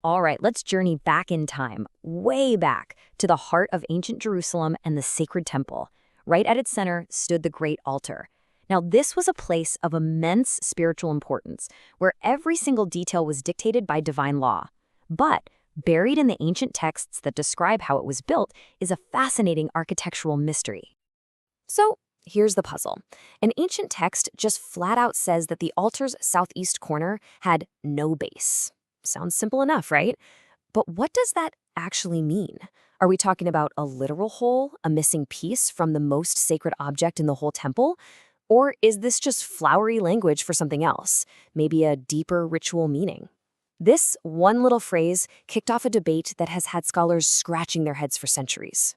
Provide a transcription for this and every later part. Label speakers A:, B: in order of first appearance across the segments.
A: All right, let's journey back in time, way back, to the heart of ancient Jerusalem and the sacred temple. Right at its center stood the great altar. Now, this was a place of immense spiritual importance, where every single detail was dictated by divine law. But buried in the ancient texts that describe how it was built is a fascinating architectural mystery. So, here's the puzzle. An ancient text just flat out says that the altar's southeast corner had no base. Sounds simple enough, right? But what does that actually mean? Are we talking about a literal hole, a missing piece from the most sacred object in the whole temple? Or is this just flowery language for something else, maybe a deeper ritual meaning? This one little phrase kicked off a debate that has had scholars scratching their heads for centuries.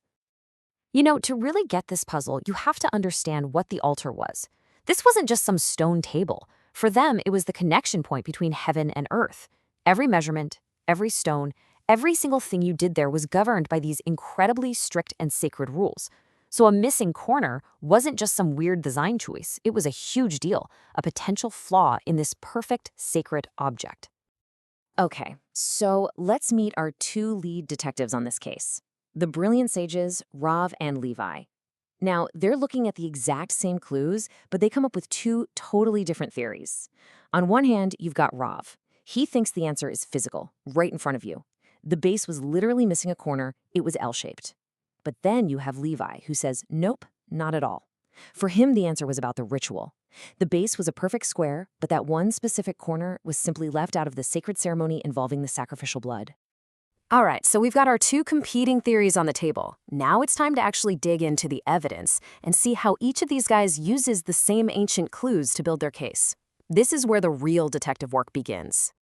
A: To really get this puzzle, you have to understand what the altar was. This wasn't just some stone table. For them, it was the connection point between heaven and earth. Every measurement, every stone, every single thing you did there was governed by these incredibly strict and sacred rules. So a missing corner wasn't just some weird design choice. It was a huge deal, a potential flaw in this perfect sacred object. Okay, so let's meet our two lead detectives on this case. The brilliant sages, Rav and Levi. Now, they're looking at the exact same clues, but they come up with two totally different theories. On one hand, you've got Rav. He thinks the answer is physical, right in front of you. The base was literally missing a corner, it was L-shaped. But then you have Levi, who says, nope, not at all. For him, the answer was about the ritual. The base was a perfect square, but that one specific corner was simply left out of the sacred ceremony involving the sacrificial blood. All right, so we've got our two competing theories on the table. Now it's time to actually dig into the evidence and see how each of these guys uses the same ancient clues to build their case. This is where the real detective work begins.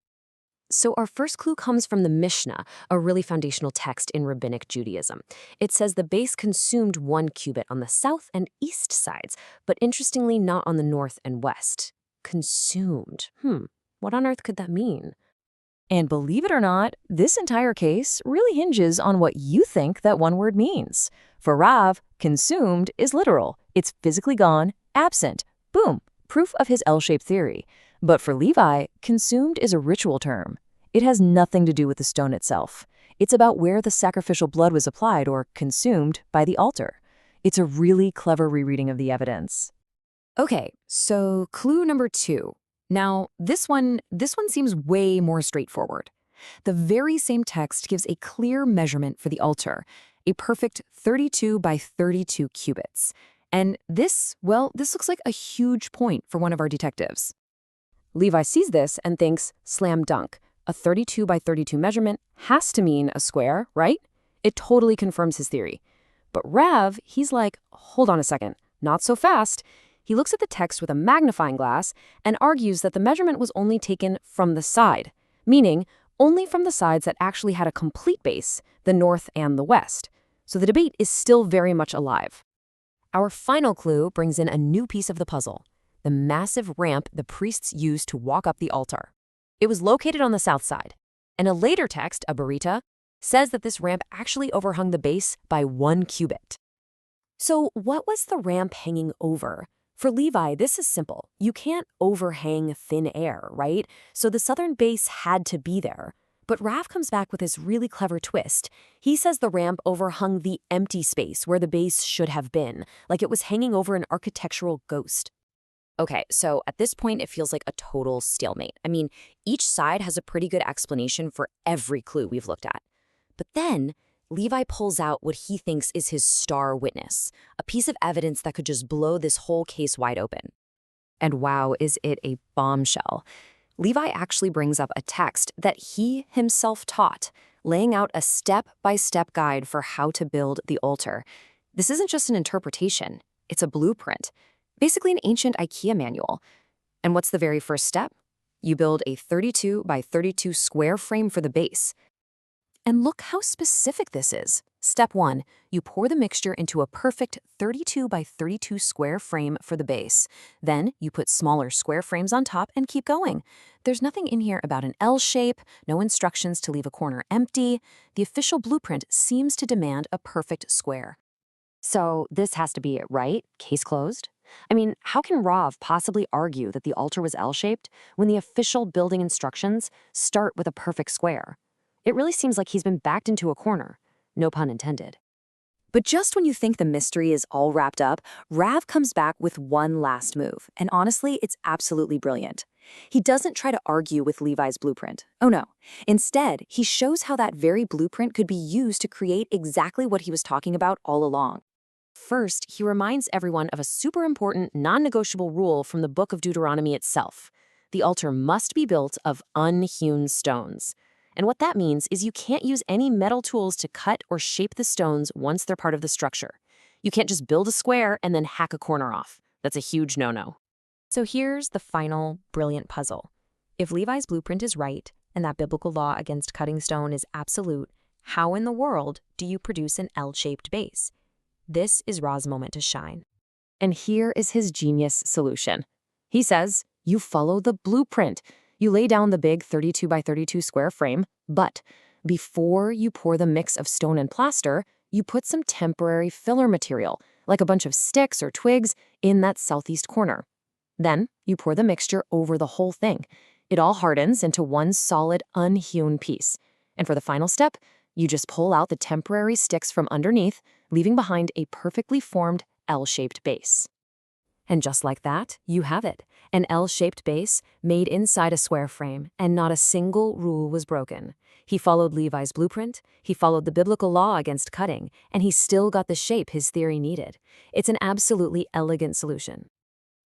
A: So our first clue comes from the Mishnah, a really foundational text in rabbinic Judaism. It says the base consumed 1 cubit on the south and east sides, but interestingly not on the north and west. Consumed. What on earth could that mean?
B: And believe it or not, this entire case really hinges on what you think that one word means. For Rav, consumed is literal. It's physically gone, absent. Boom, proof of his L-shaped theory. But for Levi, consumed is a ritual term. It has nothing to do with the stone itself. It's about where the sacrificial blood was applied or consumed by the altar. It's a really clever rereading of the evidence.
A: Okay, so clue number 2. Now, this one seems way more straightforward. The very same text gives a clear measurement for the altar, a perfect 32 by 32 cubits. And this looks like a huge point for one of our detectives. Levi sees this and thinks, slam dunk, a 32 by 32 measurement has to mean a square, right? It totally confirms his theory. But Rav, he's like, hold on a second, not so fast. He looks at the text with a magnifying glass and argues that the measurement was only taken from the side, meaning only from the sides that actually had a complete base, the north and the west. So the debate is still very much alive. Our final clue brings in a new piece of the puzzle, the massive ramp the priests used to walk up the altar. It was located on the south side, and a later text, a Barita, says that this ramp actually overhung the base by 1 cubit. So what was the ramp hanging over? For Levi, this is simple. You can't overhang thin air, right? So the southern base had to be there. But Rav comes back with this really clever twist. He says the ramp overhung the empty space where the base should have been, like it was hanging over an architectural ghost. Okay, so at this point, it feels like a total stalemate. I mean, each side has a pretty good explanation for every clue we've looked at. But then Levi pulls out what he thinks is his star witness, a piece of evidence that could just blow this whole case wide open. And wow, is it a bombshell. Levi actually brings up a text that he himself taught, laying out a step-by-step guide for how to build the altar. This isn't just an interpretation, it's a blueprint, basically an ancient IKEA manual. And what's the very first step? You build a 32 by 32 square frame for the base. And look how specific this is. Step 1, you pour the mixture into a perfect 32 by 32 square frame for the base. Then you put smaller square frames on top and keep going. There's nothing in here about an L shape, no instructions to leave a corner empty. The official blueprint seems to demand a perfect square. So this has to be it, right? Case closed? I mean, how can Rav possibly argue that the altar was L-shaped when the official building instructions start with a perfect square? It really seems like he's been backed into a corner. No pun intended. But just when you think the mystery is all wrapped up, Rav comes back with one last move, and honestly, it's absolutely brilliant. He doesn't try to argue with Levi's blueprint. Oh no. Instead, he shows how that very blueprint could be used to create exactly what he was talking about all along. First, he reminds everyone of a super important, non-negotiable rule from the book of Deuteronomy itself. The altar must be built of unhewn stones. And what that means is you can't use any metal tools to cut or shape the stones once they're part of the structure. You can't just build a square and then hack a corner off. That's a huge no-no. So here's the final brilliant puzzle. If Levi's blueprint is right, and that biblical law against cutting stone is absolute, how in the world do you produce an L-shaped base? This is Ra's moment to shine. And here is his genius solution. He says, you follow the blueprint. You lay down the big 32 by 32 square frame, but before you pour the mix of stone and plaster, you put some temporary filler material, like a bunch of sticks or twigs, in that southeast corner. Then you pour the mixture over the whole thing. It all hardens into one solid, unhewn piece. And for the final step, you just pull out the temporary sticks from underneath, leaving behind a perfectly formed L-shaped base. And just like that, you have it. An L-shaped base made inside a square frame, and not a single rule was broken. He followed Levi's blueprint, he followed the biblical law against cutting, and he still got the shape his theory needed. It's an absolutely elegant solution.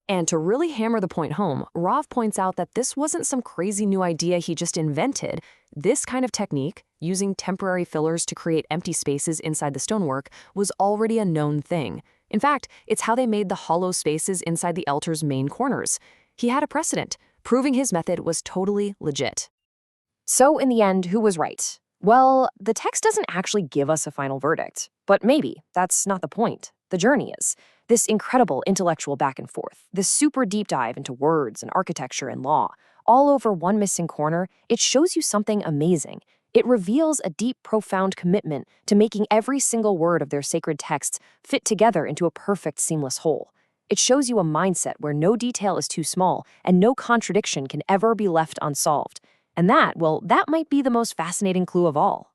A: And to really hammer the point home, Rav points out that this wasn't some crazy new idea he just invented. This kind of technique, using temporary fillers to create empty spaces inside the stonework, was already a known thing. In fact, it's how they made the hollow spaces inside the altar's main corners. He had a precedent, proving his method was totally legit. So in the end, who was right? Well, the text doesn't actually give us a final verdict. But maybe that's not the point. The journey is. This incredible intellectual back and forth, this super deep dive into words and architecture and law, all over one missing corner, it shows you something amazing. It reveals a deep, profound commitment to making every single word of their sacred texts fit together into a perfect, seamless whole. It shows you a mindset where no detail is too small and no contradiction can ever be left unsolved. And that, well, that might be the most fascinating clue of all.